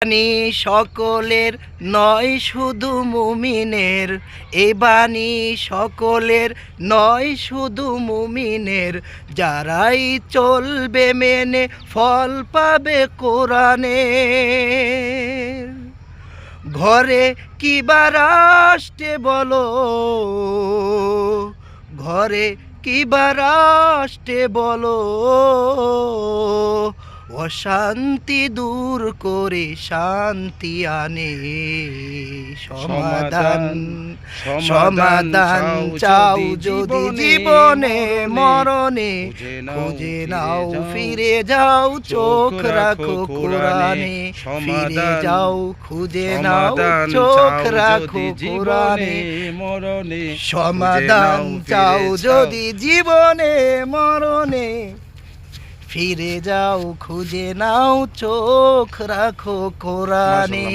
বাণী সকলের নয় শুধু মুমিনের, এ বাণী সকলের নয় শুধু মুমিনের, যারাই চলবে মেনে ফল পাবে কোরআনের। ঘরে কিবার আসতে বলো, ঘরে কিবার আসতে বলো, অশান্তি দূর করে শান্তি আনে সমাধান। সমাধান চাও যদি জীবনে মরণে, খুঁজে নাও ফিরে যাও চোখ রাখো কোরআনে। ফিরে যাও খুঁজে নাও চোখ রাখো কোরআনে। সমাধান চাও যদি জীবনে মরণে, ফিরে যাও খুঁজে নাও চোখ রাখো কোরআনে।